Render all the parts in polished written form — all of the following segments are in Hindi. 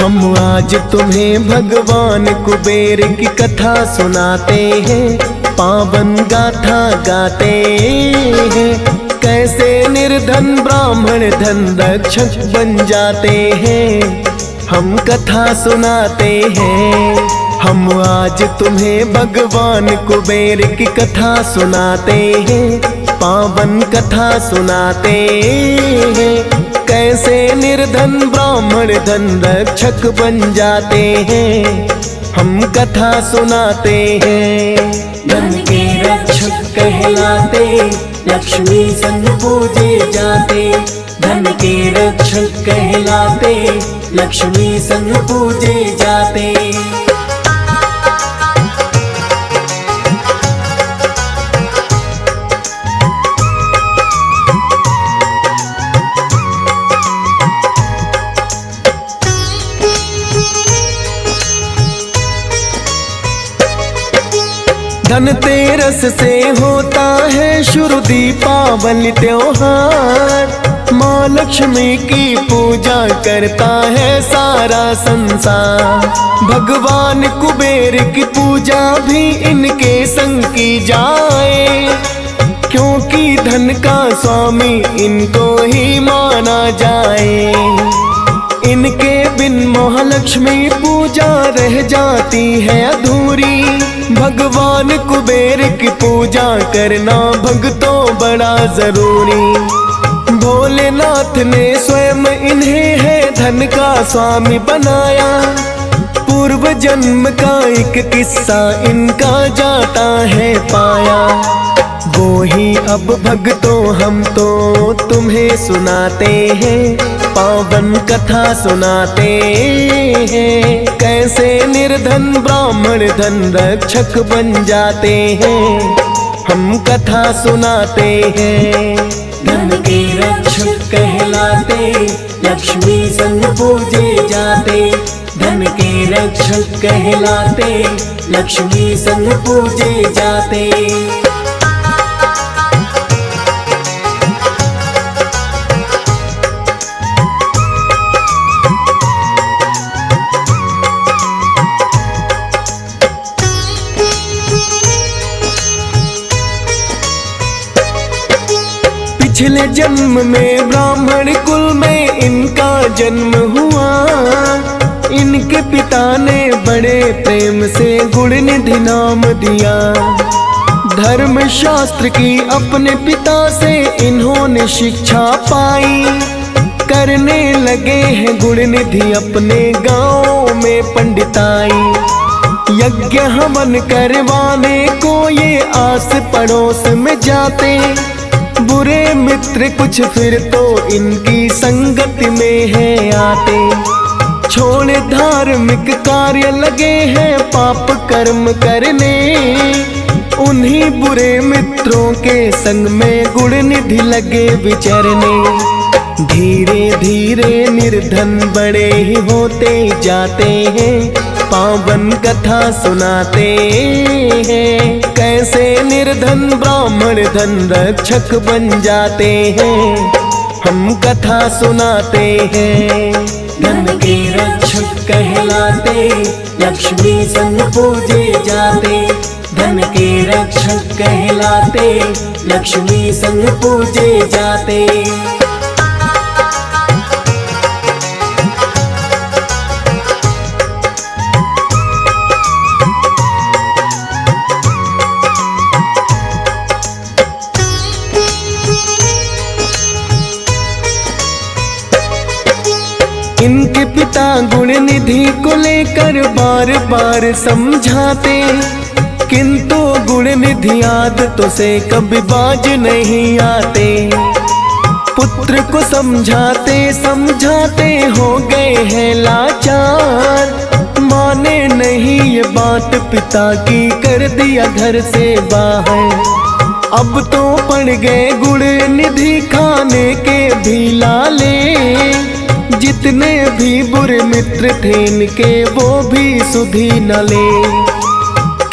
हम आज तुम्हें भगवान कुबेर की कथा सुनाते हैं, पावन गाथा गाते हैं। कैसे निर्धन ब्राह्मण धन रक्षक बन जाते हैं, हम कथा सुनाते हैं। हम आज तुम्हें भगवान कुबेर की कथा सुनाते हैं, पावन कथा सुनाते हैं। कैसे निर्धन ब्राह्मण धन रक्षक बन जाते हैं, हम कथा सुनाते हैं। धन के रक्षक कहलाते, लक्ष्मी संग पूजे जाते। धन के रक्षक कहलाते, लक्ष्मी संग पूजे जाते। धनतेरस से होता है शुरू दीपावली त्योहार। माँ लक्ष्मी की पूजा करता है सारा संसार। भगवान कुबेर की पूजा भी इनके संग की जाए, क्योंकि धन का स्वामी इनको ही माना जाए। इनके बिन महालक्ष्मी पूजा रह जाती है अधूरी। भगवान कुबेर की पूजा करना भक्तों बड़ा जरूरी। भोलेनाथ ने स्वयं इन्हें है धन का स्वामी बनाया। पूर्व जन्म का एक किस्सा इनका जाता है पाया। वो ही अब भक्तों हम तो तुम्हें सुनाते हैं, पावन कथा सुनाते हैं। कैसे निर्धन ब्राह्मण धन रक्षक बन जाते हैं, हम कथा सुनाते हैं। धन के रक्षक कहलाते, लक्ष्मी संग पूजे जाते। धन के रक्षक कहलाते, लक्ष्मी संग पूजे जाते। पिछले जन्म में ब्राह्मण कुल में इनका जन्म हुआ। इनके पिता ने बड़े प्रेम से गुण निधि नाम दिया। धर्म शास्त्र की अपने पिता से इन्होंने शिक्षा पाई। करने लगे हैं गुण निधि अपने गाँव में पंडिताई। यज्ञ हवन करवाने को ये आस पड़ोस में जाते। बुरे मित्र कुछ फिर तो इनकी संगति में है आते। छोड़े धार्मिक कार्य लगे हैं पाप कर्म करने। उन्हीं बुरे मित्रों के संग में गुण निधि लगे विचरने। धीरे धीरे निर्धन बड़े ही होते जाते हैं, पावन कथा सुनाते हैं। कैसे निर्धन ब्राह्मण धन रक्षक बन जाते हैं, हम कथा सुनाते हैं। धन के रक्षक कहलाते, लक्ष्मी संग पूजे जाते। धन के रक्षक कहलाते, लक्ष्मी संग पूजे जाते। इनके पिता गुण निधि को लेकर बार बार समझाते, किंतु गुण निधि आदतों से कभी बाज नहीं आते। पुत्र को समझाते समझाते हो गए हैं लाचार। माने नहीं ये बात पिता की, कर दिया घर से बाहर। अब तो पड़ गए गुण निधि खाने के भी लाले। जितने भी बुरे मित्र थे इनके वो भी सुधी न ले।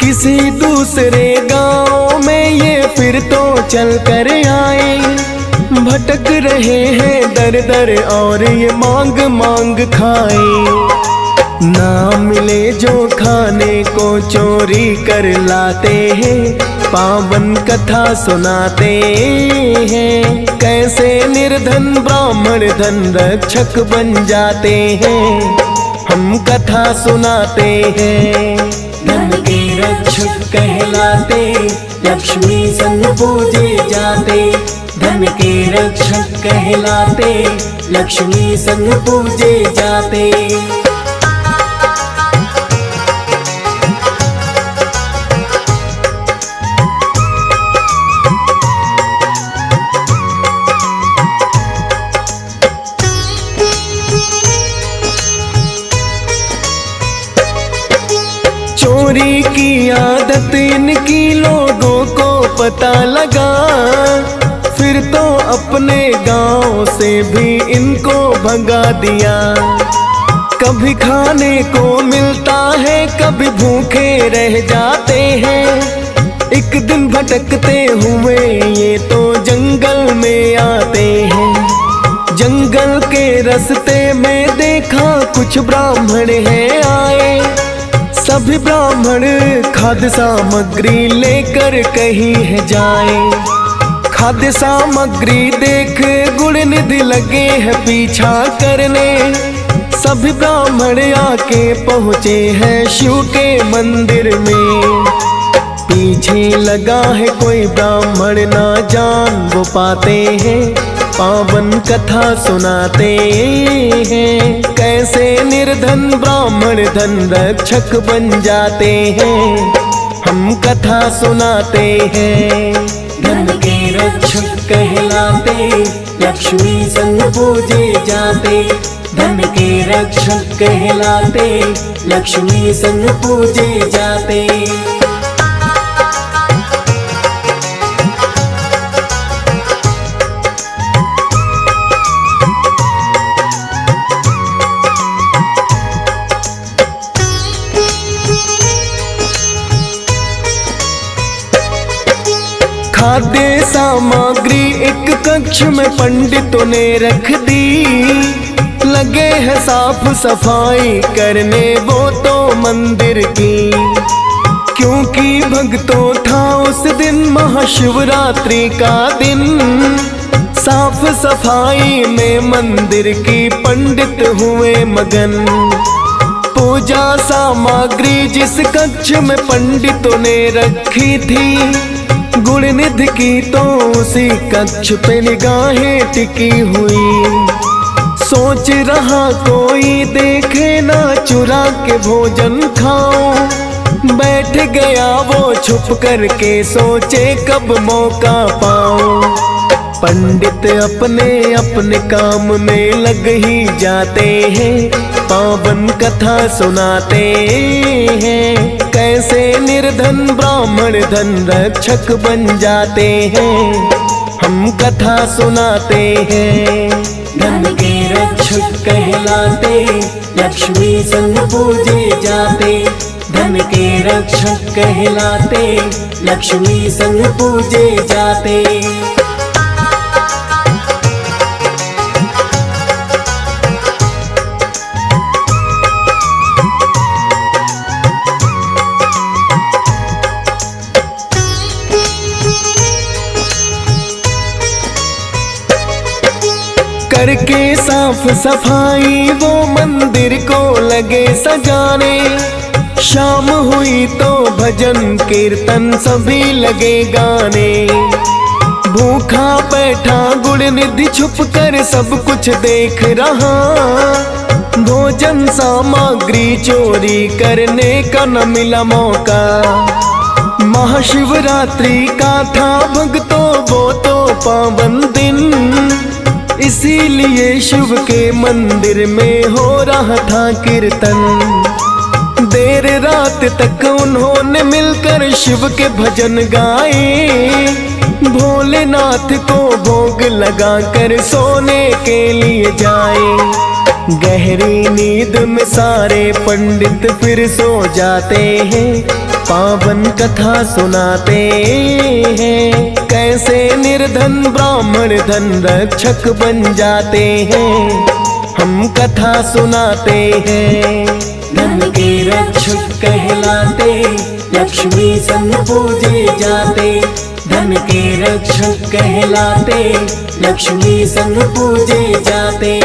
किसी दूसरे गांव में ये फिर तो चल कर आए। भटक रहे हैं दर दर और ये मांग मांग खाए। ना मिले जो खाने को चोरी कर लाते हैं, पावन कथा सुनाते हैं। कैसे निर्धन ब्राह्मण धन रक्षक बन जाते हैं, हम कथा सुनाते हैं। धन के रक्षक कहलाते, लक्ष्मी संग पूजे जाते। धन के रक्षक कहलाते, लक्ष्मी संग पूजे जाते। चोरी की आदत इनकी लोगों को पता लगा, फिर तो अपने गांव से भी इनको भगा दिया। कभी खाने को मिलता है, कभी भूखे रह जाते हैं। एक दिन भटकते हुए ये तो जंगल में आते हैं। जंगल के रास्ते में देखा कुछ ब्राह्मण हैं आए। सभी ब्राह्मण खाद्य सामग्री लेकर कहीं है जाए। खाद्य सामग्री देख गुण निधि लगे है पीछा करने। सभी ब्राह्मण आके पहुँचे हैं शिव के मंदिर में। पीछे लगा है कोई ब्राह्मण, ना जान वो पाते हैं, पावन कथा सुनाते हैं। कैसे निर्धन ब्राह्मण धन रक्षक बन जाते हैं, हम कथा सुनाते हैं। धन के रक्षक कहलाते, लक्ष्मी संग पूजे जाते। धन के रक्षक कहलाते, लक्ष्मी संग पूजे जाते। खाद्य सामग्री एक कक्ष में पंडितों ने रख दी। लगे है साफ सफाई करने वो तो मंदिर की। क्योंकि भक्तों था उस दिन महाशिवरात्रि का दिन। साफ सफाई में मंदिर की पंडित हुए मगन। पूजा सामग्री जिस कक्ष में पंडितों ने रखी थी, गुण निधि की तो उसी कक्ष पे निगाहें टिकी हुई। सोच रहा कोई देखे ना, चुरा के भोजन खाऊं। बैठ गया वो छुप करके, सोचे कब मौका पाऊं। पंडित अपने अपने काम में लग ही जाते हैं, पावन कथा सुनाते हैं। कैसे निर्धन ब्राह्मण धन रक्षक बन जाते हैं, हम कथा सुनाते हैं। धन के रक्षक कहलाते, लक्ष्मी संग पूजे जाते। धन के रक्षक कहलाते, लक्ष्मी संग पूजे जाते। करके साफ सफाई वो मंदिर को लगे सजाने। शाम हुई तो भजन कीर्तन सभी लगे गाने। भूखा बैठा गुण निधि छुप कर सब कुछ देख रहा। भोजन सामग्री चोरी करने का न मिला मौका। महाशिवरात्रि का था भक्तों वो तो पावन दिन। इसीलिए शिव के मंदिर में हो रहा था कीर्तन। देर रात तक उन्होंने मिलकर शिव के भजन गाए। भोलेनाथ को भोग लगाकर सोने के लिए जाए। गहरी नींद में सारे पंडित फिर सो जाते हैं, पावन कथा सुनाते हैं। कैसे निर्धन ब्राह्मण धन रक्षक बन जाते हैं, हम कथा सुनाते हैं। धन के रक्षक कहलाते, लक्ष्मी संग पूजे जाते। धन के रक्षक कहलाते, लक्ष्मी संग पूजे जाते।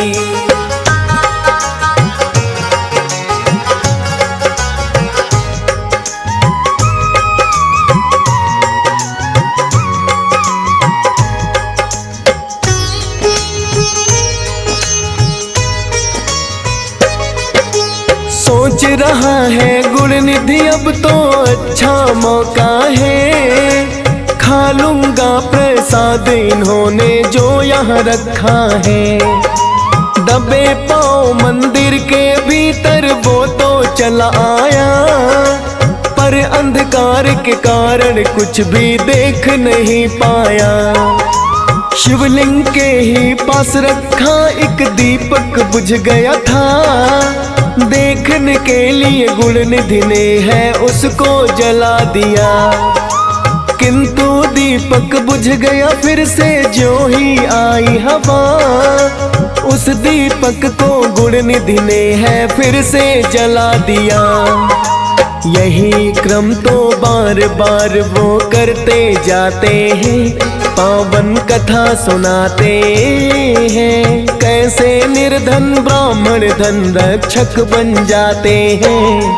सोच रहा है गुण निधि अब तो अच्छा मौका है, खा लूंगा प्रसाद इन्होंने जो यहाँ रखा है। दबे पाँव मंदिर के भीतर वो तो चला आया, पर अंधकार के कारण कुछ भी देख नहीं पाया। शिवलिंग के ही पास रखा एक दीपक बुझ गया था, देखने के लिए गुण निधि ने है उसको जला दिया। किंतु दीपक बुझ गया फिर से जो ही आई हवा, उस दीपक को गुण निधि ने है फिर से जला दिया। यही क्रम तो बार बार वो करते जाते हैं, पावन कथा सुनाते हैं। कैसे निर्धन ब्राह्मण धन रक्षक बन जाते हैं,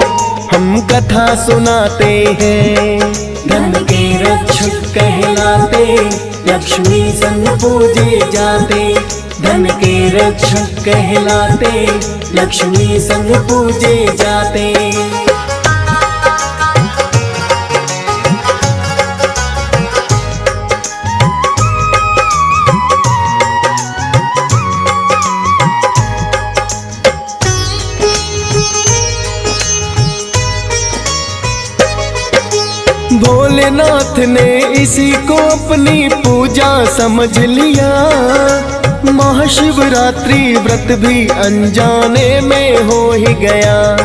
हम कथा सुनाते हैं। धन के रक्षक कहलाते, लक्ष्मी संग पूजे जाते। धन के रक्षक कहलाते, लक्ष्मी संग पूजे जाते। भोलेनाथ ने इसी को अपनी पूजा समझ लिया, महाशिवरात्रि व्रत भी अनजाने में हो ही गया।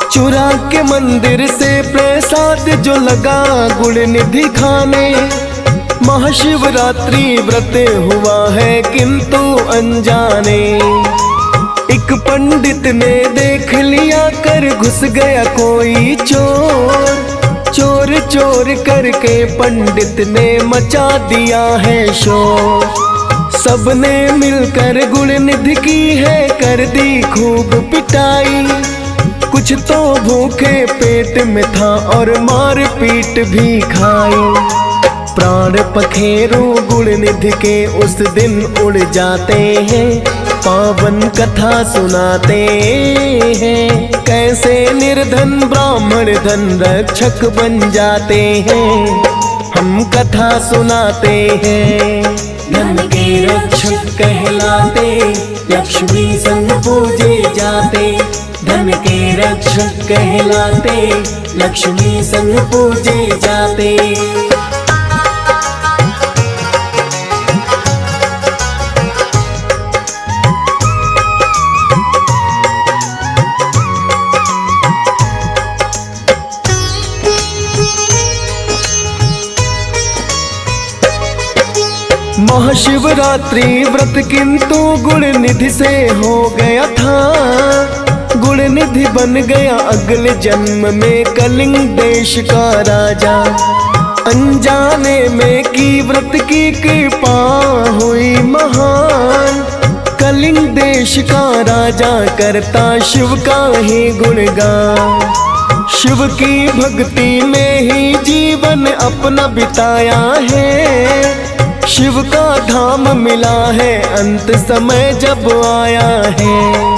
चुरा के मंदिर से प्रसाद जो लगा गुण निधि खाने, महाशिवरात्रि व्रत हुआ है किंतु अनजाने। एक पंडित ने देख लिया कर घुस गया कोई चोर, चोर चोर करके पंडित ने मचा दिया है शोर। सबने मिलकर गुण निधि की है कर दी खूब पिटाई, कुछ तो भूखे पेट में था और मार पीट भी खाई। प्राण पखेरु गुण निधि के उस दिन उड़ जाते हैं, पावन कथा सुनाते हैं। कैसे निर्धन ब्राह्मण धन रक्षक बन जाते हैं, हम कथा सुनाते हैं। धन के रक्षक कहलाते, लक्ष्मी संग पूजे जाते। धन के रक्षक कहलाते, लक्ष्मी संग पूजे जाते। महाशिवरात्रि व्रत किंतु गुण निधि से हो गया था। गुण निधि बन गया अगले जन्म में कलिंग देश का राजा। अनजाने में की व्रत की कृपा हुई महान, कलिंग देश का राजा करता शिव का ही गुणगान। शिव की भक्ति में ही जीवन अपना बिताया है, शिव का धाम मिला है अंत समय जब आया है।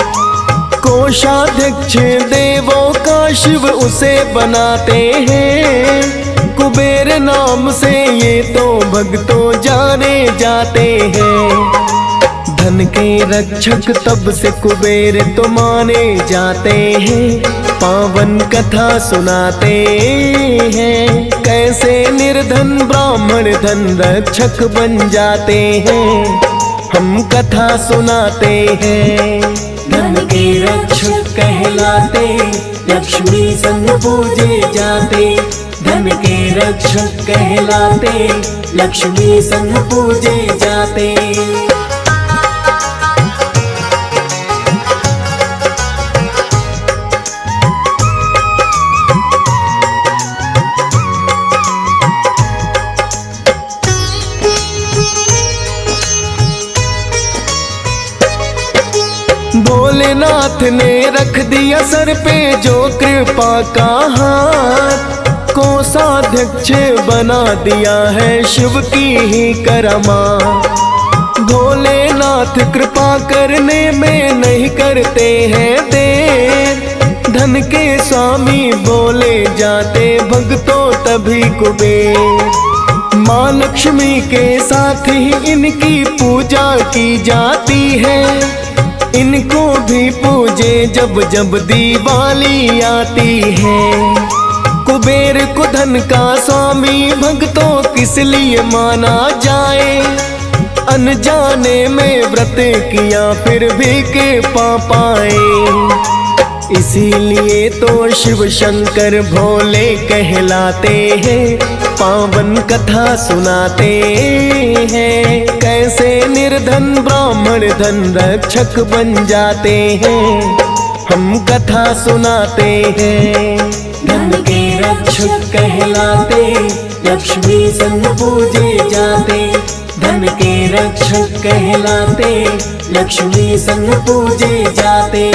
कोषाध्यक्ष देवों का शिव उसे बनाते हैं, कुबेर नाम से ये तो भक्तों जाने जाते हैं। धन के रक्षक तब से कुबेर तो माने जाते हैं, पावन कथा सुनाते हैं। कैसे निर्धन ब्राह्मण धन रक्षक बन जाते हैं, हम कथा सुनाते हैं। धन के रक्षक कहलाते, लक्ष्मी संग पूजे जाते। धन के रक्षक कहलाते, लक्ष्मी संग पूजे जाते। भोलेनाथ ने रख दिया सर पे जो कृपा का हाथ, कोषाध्यक्ष बना दिया है शिव की ही करामात। भोलेनाथ कृपा करने में नहीं करते हैं देर, धन के स्वामी बोले जाते भक्तों तभी कुबेर। माँ लक्ष्मी के साथ ही इनकी पूजा की जाती है, इनको भी पूजे जब जब दिवाली आती है। कुबेर को धन का स्वामी भक्तों किस लिए माना जाए, अनजाने में व्रत किया फिर भी के पा पाए। इसीलिए तो शिव शंकर भोले कहलाते हैं, पावन कथा सुनाते हैं। कैसे निर्धन ब्राह्मण धन रक्षक बन जाते हैं, हम कथा सुनाते हैं। धन के रक्षक कहलाते, लक्ष्मी संग पूजे जाते। धन के रक्षक कहलाते, लक्ष्मी संग पूजे जाते।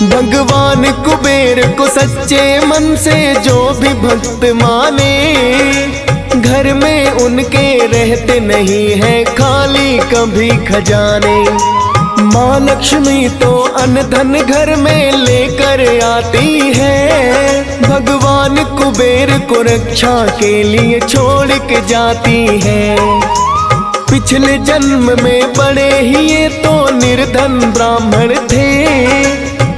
भगवान कुबेर को सच्चे मन से जो भी भक्त माने, घर में उनके रहते नहीं है खाली कभी खजाने। माँ लक्ष्मी तो अन्न धन घर में लेकर आती है, भगवान कुबेर को रक्षा के लिए छोड़ के जाती है। पिछले जन्म में बड़े ही ये तो निर्धन ब्राह्मण थे,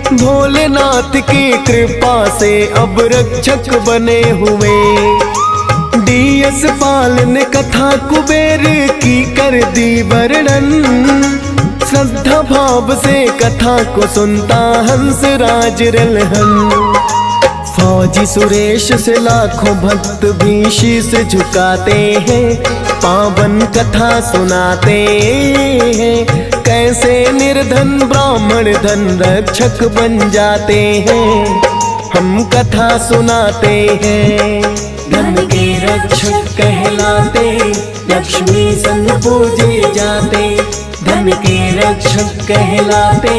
भोलेनाथ की कृपा से अब रक्षक बने हुए। DS पाल ने कथा कुबेर की कर दी वर्णन, श्रद्धा भाव से कथा को सुनता हंसराज रलहन। फौजी सुरेश से लाखों भक्त भी शीश झुकाते हैं, पावन कथा सुनाते हैं। कैसे निर्धन ब्राह्मण धन रक्षक बन जाते हैं, हम कथा सुनाते हैं। धन के रक्षक कहलाते, लक्ष्मी संग पूजे जाते। धन के रक्षक कहलाते,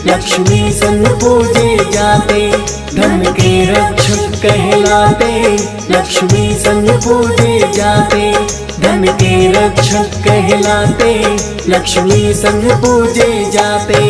लक्ष्मी संग पूजे जाते। धन के रक्षक कहलाते, लक्ष्मी संग पूजे जाते। धन के रक्षक कहलाते, लक्ष्मी संग पूजे जाते।